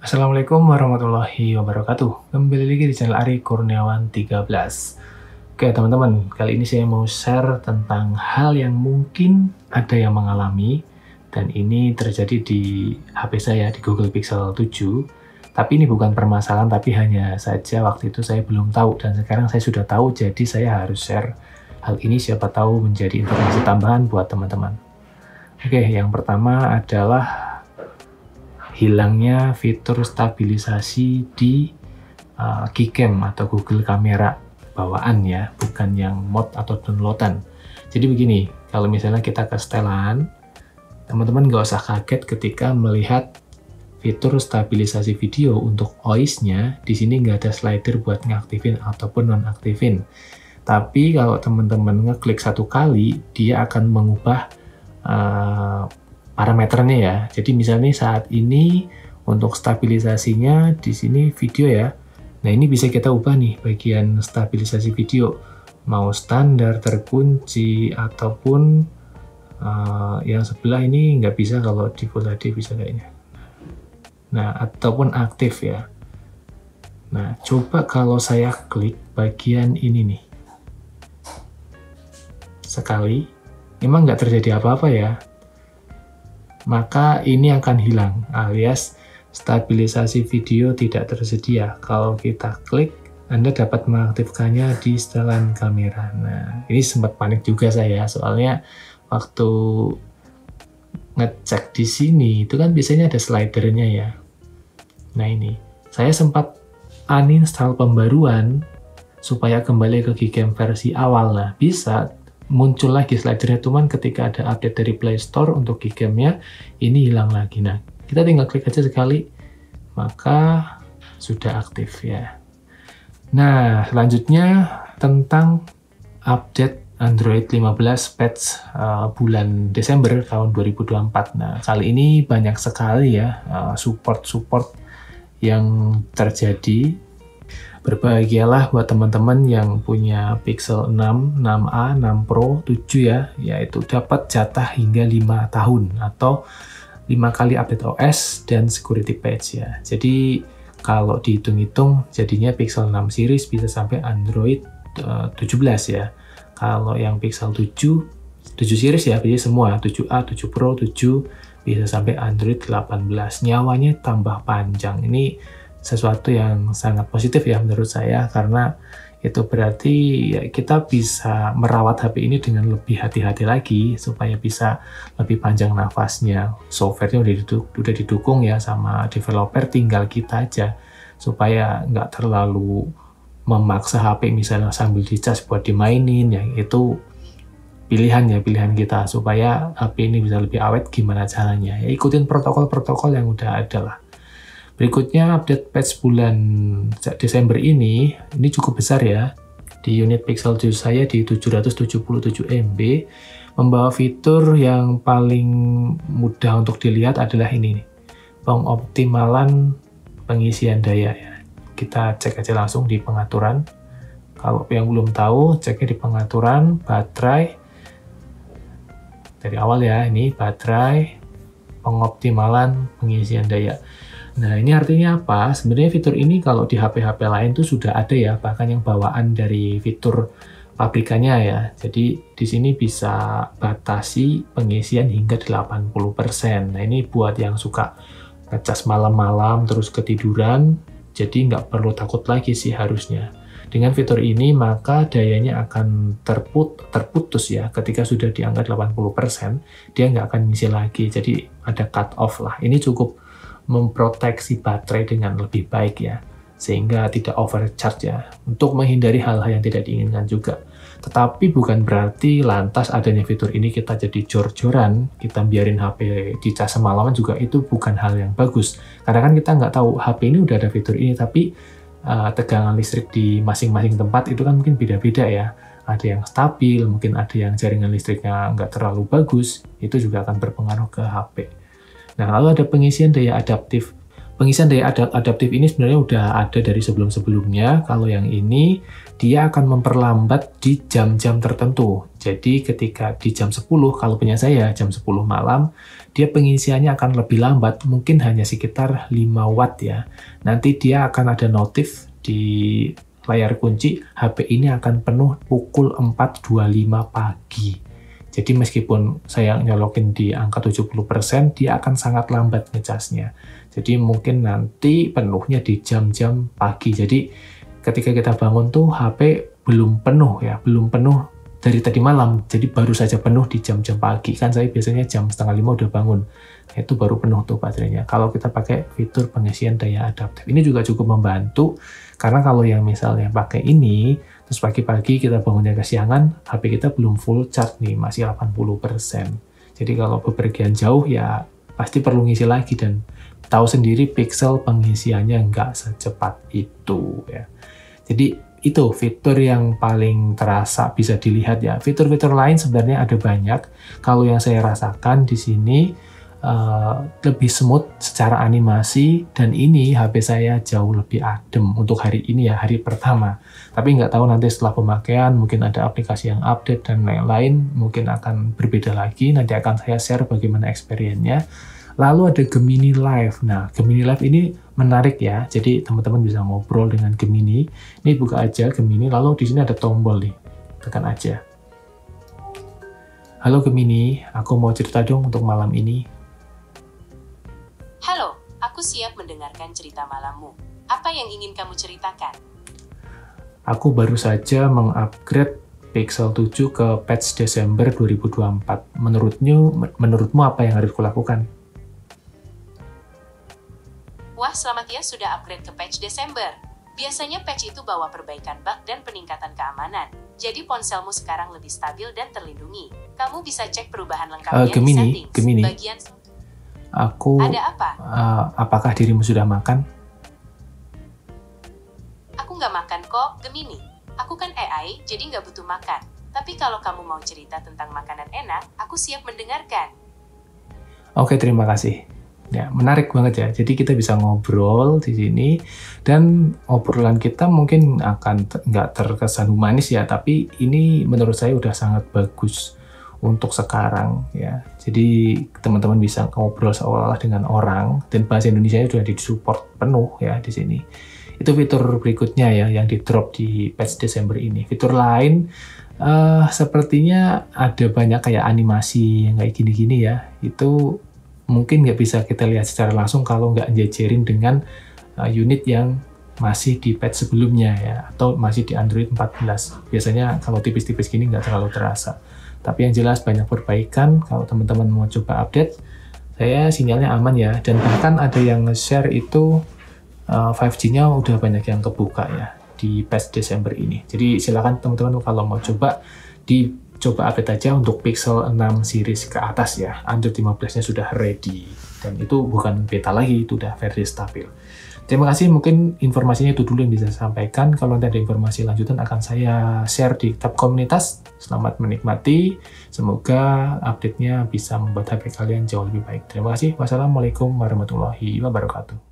Assalamualaikum warahmatullahi wabarakatuh. Kembali lagi di channel Ari Kurniawan 13. Oke teman-teman, kali ini saya mau share tentang hal yang mungkin ada yang mengalami, dan ini terjadi di HP saya, di Google Pixel 7. Tapi ini bukan permasalahan, tapi hanya saja waktu itu saya belum tahu, dan sekarang saya sudah tahu, jadi saya harus share hal ini, siapa tahu menjadi informasi tambahan buat teman-teman. Oke, yang pertama adalah hilangnya fitur stabilisasi di Gcam atau Google Kamera bawaan ya, bukan yang mod atau downloadan. Jadi begini, kalau misalnya kita ke setelan, teman-teman nggak usah kaget ketika melihat fitur stabilisasi video untuk OIS-nya. Di sini nggak ada slider buat ngaktifin ataupun nonaktifin. Tapi kalau teman-teman ngeklik satu kali, dia akan mengubah parameternya ya. Jadi misalnya saat ini untuk stabilisasinya di sini video ya. Nah ini bisa kita ubah nih bagian stabilisasi video, mau standar, terkunci, ataupun yang sebelah ini nggak bisa, kalau di Full HD bisa kayaknya. Nah ataupun aktif ya. Nah coba kalau saya klik bagian ini nih sekali, memang nggak terjadi apa-apa ya, maka ini akan hilang, alias stabilisasi video tidak tersedia. Kalau kita klik, Anda dapat mengaktifkannya di setelan kamera. Nah, ini sempat panik juga saya, soalnya waktu ngecek di sini, itu kan biasanya ada slidernya ya. Nah ini, saya sempat uninstall pembaruan, supaya kembali ke Gcam versi awal. Nah, bisa muncul lagi slidernya, cuman ketika ada update dari Play Store untuk Gcam-nya, ini hilang lagi. Nah, kita tinggal klik aja sekali, maka sudah aktif ya. Nah, selanjutnya tentang update Android 15 patch bulan Desember tahun 2024. Nah, kali ini banyak sekali ya support yang terjadi. Berbahagialah buat teman-teman yang punya Pixel 6, 6a, 6 Pro, 7 ya, yaitu dapat jatah hingga 5 tahun atau 5 kali update OS dan security patch ya. Jadi kalau dihitung-hitung jadinya Pixel 6 series bisa sampai Android 17 ya. Kalau yang Pixel 7 series ya, jadi semua 7a, 7 Pro, 7 bisa sampai Android 18. Nyawanya tambah panjang. Ini sesuatu yang sangat positif ya menurut saya, karena itu berarti ya, kita bisa merawat HP ini dengan lebih hati-hati lagi supaya bisa lebih panjang nafasnya. Software-nya udah didukung ya sama developer, tinggal kita aja supaya nggak terlalu memaksa HP misalnya sambil dicas buat dimainin ya. Itu pilihan kita supaya HP ini bisa lebih awet. Gimana caranya ya, ikutin protokol-protokol yang udah ada lah. Berikutnya update patch bulan Desember ini cukup besar ya. Di unit Pixel 7 saya di 777 MB, membawa fitur yang paling mudah untuk dilihat adalah ini nih, pengoptimalan pengisian daya ya. Kita cek aja langsung di pengaturan. Kalau yang belum tahu, ceknya di pengaturan baterai. Dari awal ya, ini baterai, pengoptimalan pengisian daya. Nah, ini artinya apa? Sebenarnya fitur ini kalau di HP-HP lain tuh sudah ada ya, bahkan yang bawaan dari fitur pabrikannya ya. Jadi di sini bisa batasi pengisian hingga 80%. Nah, ini buat yang suka ngecas malam-malam terus ketiduran, jadi nggak perlu takut lagi sih harusnya. Dengan fitur ini, maka dayanya akan terputus ya. Ketika sudah di angka 80%, dia nggak akan ngisi lagi. Jadi ada cut off lah. Ini cukup memproteksi baterai dengan lebih baik ya, sehingga tidak overcharge ya, untuk menghindari hal-hal yang tidak diinginkan juga. Tetapi bukan berarti lantas adanya fitur ini kita jadi jor-joran, kita biarin HP dicas semalaman juga, itu bukan hal yang bagus. Karena kan kita nggak tahu HP ini udah ada fitur ini, tapi tegangan listrik di masing-masing tempat itu kan mungkin beda-beda ya. Ada yang stabil, mungkin ada yang jaringan listriknya nggak terlalu bagus, itu juga akan berpengaruh ke HP. Nah, lalu ada pengisian daya adaptif. Pengisian daya adaptif ini sebenarnya udah ada dari sebelum-sebelumnya. Kalau yang ini dia akan memperlambat di jam-jam tertentu. Jadi ketika di jam 10, kalau punya saya jam 10 malam, dia pengisiannya akan lebih lambat, mungkin hanya sekitar 5 watt ya. Nanti dia akan ada notif di layar kunci, HP ini akan penuh pukul 4.25 pagi. Jadi meskipun saya nyolokin di angka 70%, dia akan sangat lambat ngecasnya. Jadi mungkin nanti penuhnya di jam-jam pagi. Jadi ketika kita bangun tuh HP belum penuh ya, belum penuh dari tadi malam. Jadi baru saja penuh di jam-jam pagi. Kan saya biasanya jam 4:30 udah bangun. Itu baru penuh tuh baterainya. Kalau kita pakai fitur pengisian daya adaptif, ini juga cukup membantu. Karena kalau yang misalnya pakai ini, terus pagi-pagi kita bangunnya kesiangan, HP kita belum full charge nih, masih 80%. Jadi kalau bepergian jauh ya pasti perlu ngisi lagi, dan tahu sendiri Pixel pengisiannya nggak secepat itu ya. Jadi itu fitur yang paling terasa bisa dilihat ya. Fitur-fitur lain sebenarnya ada banyak. Kalau yang saya rasakan di sini lebih smooth secara animasi, dan ini HP saya jauh lebih adem untuk hari ini ya, hari pertama. Tapi nggak tahu nanti setelah pemakaian mungkin ada aplikasi yang update dan lain-lain, mungkin akan berbeda lagi. Nanti akan saya share bagaimana experience-nya. Lalu ada Gemini Live. Nah, Gemini Live ini menarik ya. Jadi teman-teman bisa ngobrol dengan Gemini. Ini buka aja Gemini, lalu di sini ada tombol nih. Tekan aja. Halo Gemini, aku mau cerita dong untuk malam ini. Halo, aku siap mendengarkan cerita malammu. Apa yang ingin kamu ceritakan? Aku baru saja mengupgrade Pixel 7 ke patch Desember 2024. Menurutmu apa yang harus kulakukan? Wah, selamat ya sudah upgrade ke patch Desember. Biasanya patch itu bawa perbaikan bug dan peningkatan keamanan. Jadi ponselmu sekarang lebih stabil dan terlindungi. Kamu bisa cek perubahan lengkapnya di settings. Gemini. Bagian Ada apa? Apakah dirimu sudah makan? Aku nggak makan kok, Gemini. Aku kan AI, jadi nggak butuh makan. Tapi kalau kamu mau cerita tentang makanan enak, aku siap mendengarkan. Oke, terima kasih. Ya, menarik banget ya. Jadi kita bisa ngobrol di sini, dan obrolan kita mungkin akan nggak terkesan humanis ya, tapi ini menurut saya udah sangat bagus untuk sekarang ya. Jadi teman-teman bisa ngobrol seolah-olah dengan orang, dan bahasa Indonesia sudah disupport penuh ya di sini. Itu fitur berikutnya ya yang di drop di patch Desember ini. Fitur lain sepertinya ada banyak kayak animasi yang kayak gini-gini ya. Itu mungkin nggak bisa kita lihat secara langsung kalau nggak njejerin dengan unit yang masih di patch sebelumnya ya, atau masih di Android 14. Biasanya kalau tipis-tipis gini nggak terlalu terasa. Tapi yang jelas banyak perbaikan. Kalau teman-teman mau coba update, saya sinyalnya aman ya. Dan bahkan ada yang nge-share itu 5G-nya udah banyak yang kebuka ya di patch Desember ini. Jadi silakan teman-teman kalau mau coba, dicoba update aja untuk Pixel 6 series ke atas ya. Android 15-nya sudah ready. Dan itu bukan beta lagi, itu udah versi stabil. Terima kasih, mungkin informasinya itu dulu yang bisa saya sampaikan. Kalau nanti ada informasi lanjutan akan saya share di tab komunitas. Selamat menikmati, semoga update-nya bisa membuat HP kalian jauh lebih baik. Terima kasih, wassalamualaikum warahmatullahi wabarakatuh.